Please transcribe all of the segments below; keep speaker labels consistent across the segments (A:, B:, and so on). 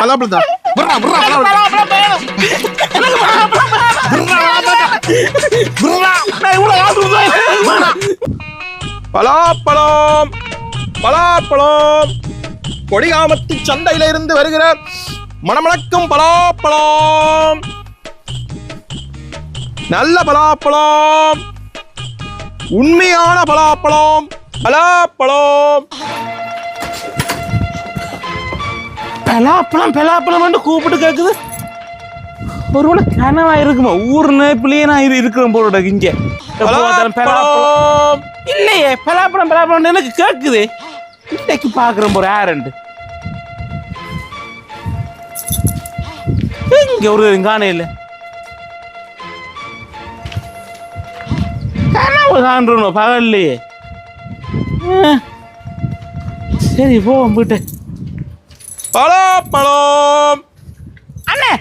A: பலாப்பழத்தா பலாப்பழம் பலாப்பழம் கொடிகாமத்து சந்தையில இருந்து வருகிற மணமணக்கும் பலாப்பழம் நல்ல பலாப்பழம் உண்மையான பலாப்பழம் பலாப்பழம்
B: பலாப்பழம் பலாப்பழம் கூப்பிட்டு கேக்குது ஒருவேளை கனவா இருக்குமா ஊர்னு பிள்ளையனா இருக்கிற போல இங்க
A: பலாப்பழம்
B: இல்லையே பலாப்பழம் பலாப்பழம் எனக்கு கேக்குது இன்னைக்கு பாக்குறேன் போற யாருண்டு இங்க ஒரு காணையில கனவு காண்றோம் பகல்லையே சரி போவோம் போயிட்டு
A: பலாப்பழம்
B: அண்ணே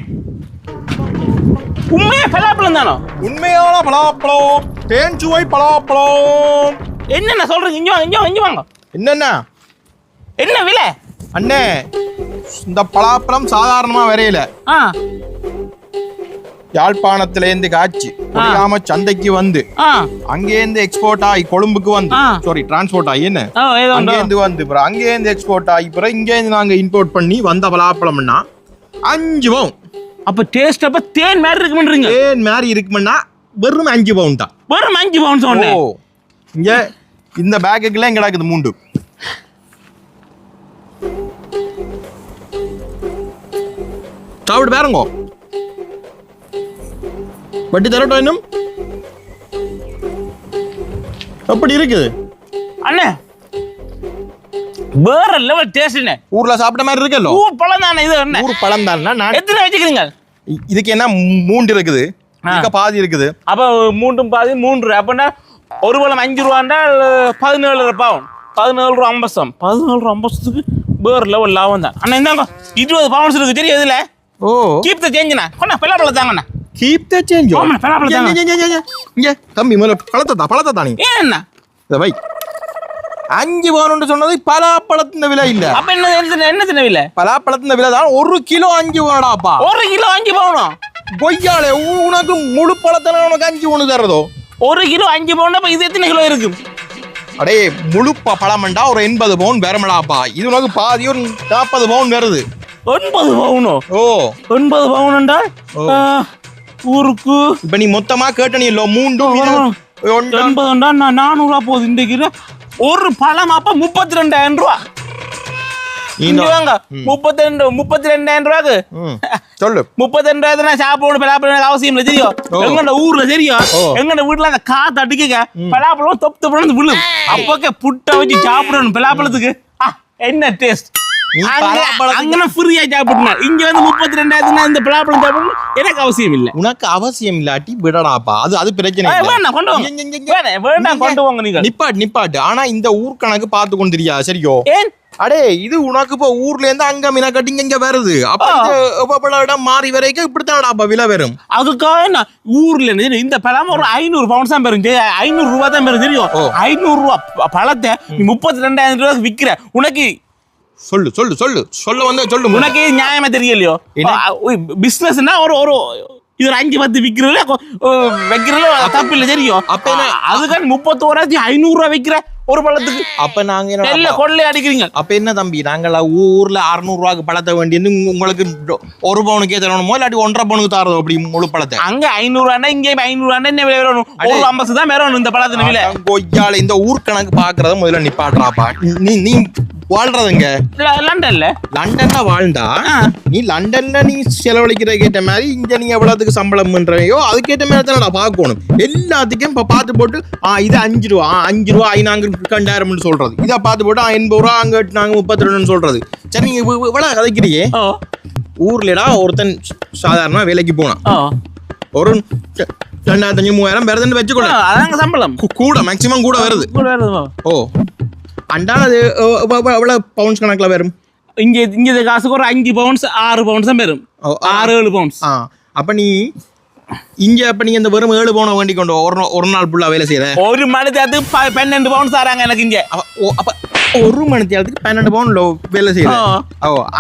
B: உண்மையா பலாப்பழம் தானோ
A: உண்மையான பலாப்பழம் தேன் சுவை பலாப்பழம்
B: என்னென்ன சொல்றீங்க இங்க வாங்க
A: என்னென்ன
B: என்ன விலை
A: அண்ணே இந்த பலாப்பழம் சாதாரணமா வரையில யாழ்ப்பாணத்திலேருந்து காய்ச்சி கொடியாம சந்தைக்கு வந்து அங்கேருந்து எக்ஸ்போர்ட் ஆகி கொழும்புக்கு வந்து சாரி டிரான்ஸ்போர்ட் ஆகி என்ன அங்கேருந்து வந்து அங்கேருந்து எக்ஸ்போர்ட் ஆகி பிறகு இங்கேருந்து நாங்க இம்போர்ட் பண்ணி வந்த பலாப்பழம்னா 5 பவுன்.
B: அப்ப டேஸ்ட் அப்ப தேன் மாதிரி இருக்குமன்றீங்க
A: தேன் மாதிரி இருக்குமன்னா வெறும் 5 பவுன் தான்.
B: வெறும் 5 பவுன் சொன்னேன்.
A: இங்க இந்த பேக்குக்குள்ள எங்க கிடக்குது 3 சாப்பிட்டு பாருங்க. வட்டி தரட்டும் இன்னும் எப்படி இருக்குது
B: அண்ணே வேற லெவல் டேஸ்ட்னே
A: ஊர்ல சாப்பிட்ட மாதிரி இருக்குல்ல
B: ஊர் பழம் தானே இது என்ன
A: ஊர் பழம் தானே நான்
B: எத்தனை வச்சுக்கிறீங்க
A: இதுக்கு என்ன 3 இருக்குது இதுக்கு பாதி இருக்குது
B: அப்ப 3 பாதி 3 அப்படின்னா ஒரு பழம் 5 ரூபாண்டா 17 பவுன் 17 ரூபா 50 17 ரூபா 50க்கு வேற லெவல் லாபம் தான் அண்ணா இந்தாங்க 20 பவுன்ஸ் இருக்கு தெரியும் இதுல
A: ஓ
B: கீப் த சேஞ்ச்னா கொண்டா பெல்லா பழம் தாங்கண்ணா
A: கீப் த சேஞ்ச்
B: ஆமா பெல்லா பழம் தாங்க
A: இங்க தம்பி முதல்ல பழத்தை தானே
B: ஏன்னா
A: இத வை 5 பவுன் சொன்னது பலாப்பழத்தின் விலை இல்ல
B: அப்ப என்ன விலை
A: பலாப்பழத்தின் விலை தான் 1 கிலோ 5 பவுனாடாப்பா
B: 1 கிலோ 5 பவுனா
A: கொய்யாலே உனக்கு முழு பழத்தை உனக்கு 5 பவுன் தரதோ 1
B: கிலோ 5 பவுன் அப்ப இது எத்தனை கிலோ இருக்கு
A: அடே முழு பழமண்டா ஒரு 80 பவுன் வரமடாப்பா இது உனக்கு பாதி ஒரு 40 பவுன் வருது
B: 9 பவுனோ
A: ஓ
B: 9 பவுன் என்றால் ஊருக்கு
A: இப்ப நீ மொத்தமா கேட்டனி இல்ல 3
B: 9 என்றால் 400 ரூபா போகுது இன்றைக்கு ஒரு பழம் அப்ப 32,000 ரூபா இங்க வாங்க 32,000 ரூபாக்கு
A: சொல்லு
B: 32,000 நான் சாப்பிடணும் பலாப்பழம் அவசியம் இல்லை தெரியும் எங்கட ஊர்ல தெரியும் எங்கட வீட்டுல அந்த காத்து அடிக்க பலாப்பழம் தொப்பு தொப்பு விழும் அப்போக்கே புட்டை வச்சு சாப்பிடணும் பலாப்பழத்துக்கு என்ன டேஸ்ட் அங்கே ஃப்ரீயா சாப்பிடணும் இங்க வந்து 32,000 இந்த பலாப்பழம் சாப்பிடணும் எனக்கு அவசியம் இல்லை
A: உனக்கு அவசியம் இல்லாட்டி விடடாப்பா அது பிரச்சனை
B: வேண்டாம் கொண்டு வாங்க வேண்டாம் கொண்டு வாங்க நீங்க
A: நிப்பாட்டு ஆனா இந்த ஊர் கணக்கு பார்த்து கொண்டு தெரியா சரியோ
B: ஏன்
A: அடே இது உனக்கு இப்போ ஊர்ல இருந்து அங்க மீனா கட்டிங்க இங்க வருது அப்ப இடம் மாறி வரைக்கும் இப்படித்தான்டாப்பா விலை வரும்
B: அதுக்காக என்ன ஊர்ல இந்த பழம் ஒரு 500 பவுன்ஸ் தான் பெறும் 500 ரூபா தான் பெறும் தெரியும் 500 ரூபா பழத்தை 32,000 ரூபாய்க்கு விற்கிற உனக்கு
A: சொல்ல வந்து சொல்லு
B: உனக்கு நியாயமா தெரியலையோ பிசினஸ்னா ஒரு இது 5-10 வைக்கிறதுல தப்பு இல்லை தெரியும் அப்ப அதுக்கான 31,500 ரூபா வைக்கிற ஒரு பழத்துக்கு
A: அப்ப நாங்க
B: இல்ல கொள்ளை அடிக்கிறீங்க
A: அப்ப என்ன தம்பி நாங்களா ஊர்ல 600 ரூபாய்க்கு பழத்தை வேண்டியது உங்களுக்கு 1 பவுனுக்கே தரணுமோ இல்லாட்டி 1.5 பவுனுக்கு தரதோ அப்படி முழு பழத்தை
B: அங்க 500 ரூபாண்டா இங்கே 500 ரூபாண்டா என்ன விலை வரணும் 50 தான் வரணும் இந்த பழத்தின் விலை
A: கொய்யால இந்த ஊர் கணக்கு பாக்குறத முதல்ல நிப்பாடுறாப்பா நீ வாழ்றதுங்க லண்டன்ல வாழ்ந்தா நீ லண்டன்ல நீ செலவழிக்கிற கேட்ட மாதிரி இங்க நீ எவ்வளவுக்கு சம்பளம் பண்றையோ அதுக்கேற்ற மாதிரி தான் நான் பார்க்கணும் எல்லாத்துக்கும் இப்ப பார்த்து போட்டு இது 5 ரூபா 5 ரூபா நாங்க 2,000 சொல்றது இதை பார்த்து போட்டு 80 ரூபா அங்க நாங்க 32 சொல்றது சரி நீங்க இவ்வளவு கதைக்கிறியே ஊர்லடா ஒருத்தன் சாதாரணமா வேலைக்கு போனான் ஒரு 2,500-3,000 வருதுன்னு வச்சுக்கோங்க
B: சம்பளம்
A: கூட மேக்சிமம் கூட வருது ஓ அண்டான அது எவ்வளவு பவுன்ஸ் கணக்குல வரும்
B: இங்க காசுக்கு ஒரு 5 பவுன்ஸ் 6 பவுன்ஸ் தான் வரும் 6-7 பவுன்ஸ்
A: அப்ப நீ இங்க அப்ப நீங்க இந்த வெறும் 7 பவுன் வேண்டி கொண்டு ஒரு நாள் ஃபுல்லா வேலை செய்யற
B: ஒரு மணிக்கு 12 பவுன் தராங்க எனக்கு இங்க.
A: அப்ப ஒரு மணி நேரத்துக்கு 12 பவுன் வேலை செய்யற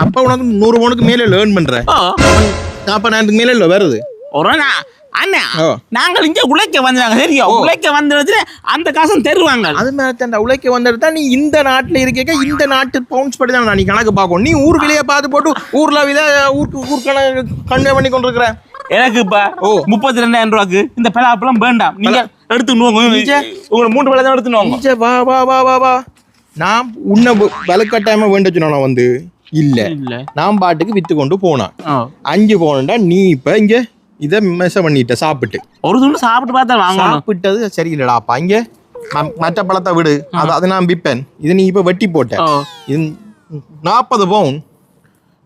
A: அப்ப உனக்கு 100 பவுனுக்கு மேல ஏர்ன் பண்ற. அப்ப நான் மேல இல்ல வருது
B: அண்ணா நாங்கள் இங்க உழைக்க வந்தாங்க தெரியும். உழைக்க வந்ததுல அந்த காசும் தருவாங்க.
A: அது மாதிரி உழைக்க வந்தது நீ இந்த நாட்டுல இருக்க இந்த நாட்டு பவுன்ஸ் படி தான் நீ கணக்கு பார்க்கணும். நீ ஊர் விலையை பார்த்து போட்டு ஊர்ல ஊருக்கு கன்வே பண்ணி கொண்டு இருக்கிற. எனக்கு இப்ப 32,000 ரூபாய்க்கு இந்த பலாப்பழம் வேண்டாம். நீங்க எடுத்துன்னு உங்களை 3 பழம் தான் எடுத்துன்னு வா வா வா வா வா. நான் உன்னை விலக்கட்டாயமா வேண்டச்சு நான் வந்து இல்ல நான் பாட்டுக்கு வித்து கொண்டு போனான் 5 பவுன்டா. நீ இப்ப இங்க இதை மெச பண்ணிட்ட சாப்பிட்டு
B: ஒரு துண்டு சாப்பிட்டு பார்த்தா வாங்க
A: சாப்பிட்டது சரியில்லடாப்பா. இங்க மற்ற பழத்தை விடு அதை நான் விற்பேன். இது நீ இப்ப வெட்டி போட்ட இது 40 பவுன்.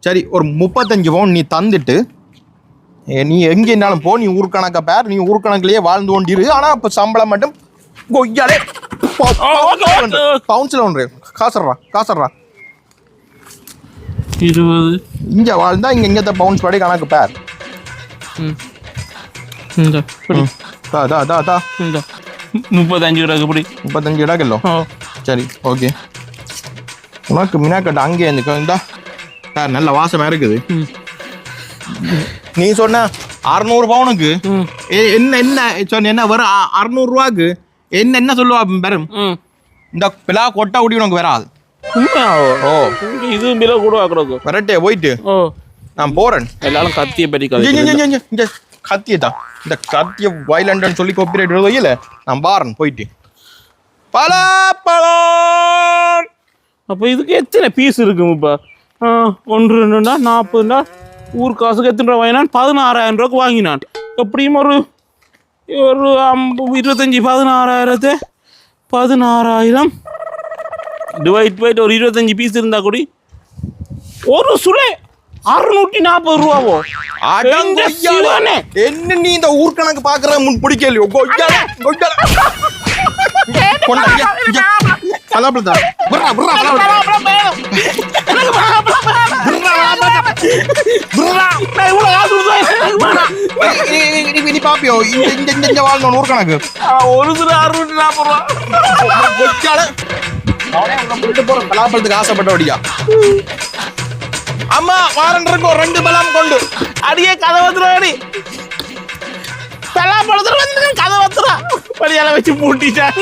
A: சரி ஒரு 35 பவுன் நீ தந்துட்டு நீ எங்க இருந்தாலும் போ. நீ ஊர்கணக்க பேர் நீ ஊர்கணக்குலயே வாழ்ந்து கொண்டிரு. ஆனா இப்ப சம்பளம் மட்டும் கொய்யாலே பவுன்ஸ்ல ஒன்று காசுறா
B: 20
A: இங்க வாழ்ந்தா இங்க பவுன்ஸ் படி கணக்கு பேர்.
B: 35 ரூபாய்க்கு
A: 35 ரூபா கிலோ. சரி ஓகே. உனக்கு மினாக்கட்ட அங்கே இந்தா நல்ல வாசமா இருக்குது. நீ சொன்ன 600 பவுனுக்கு என்ன வரும் 600 ரூபாய்க்கு என்ன சொல்லுவா பெரும் இந்த பிலா கொட்டா ஊட்டி உனக்கு வராது.
B: இது பில கூட
A: வரட்டே போயிட்டு நான் போறேன்.
B: எல்லாரும் கத்திய பற்றி
A: கத்திய தான் இந்த கத்திய வைலண்டன் சொல்லி காப்பிரைட் இல்ல. நான் பாரன் போயிட்டு பலாப்பழம்.
B: அப்ப இதுக்கு எத்தனை பீஸ் இருக்கும்? இப்ப 1 2 40 ஊர் காசுக்கு எத்தனை ரூபாய் வாங்கினான்? 16,000 ரூபாய்க்கு வாங்கினான். எப்படியும் ஒரு 25 16,000 டிவைட் பை ஒரு 25 பீஸ் இருந்தா கூட ஒரு சுளை 640 ரூபாவோ?
A: என்ன நீ இந்த ஊர் கணக்கு பாக்குற முன் பிடிக்கலையோ? பாப்பியோ இந்த வாழ்ந்த ஊர் கணக்கு
B: ஒரு சுளை 640 ரூபா.
A: பலாப்பழத்துக்கு ஆசைப்பட்ட வடியா அம்மா வாரன் இருக்கும் 2 பழம் கொண்டு
B: அடியே கதை வந்துடும். பலாப்பழத்துல வந்து கதை வந்துடும். படியால வச்சு பூட்டிட்டான்.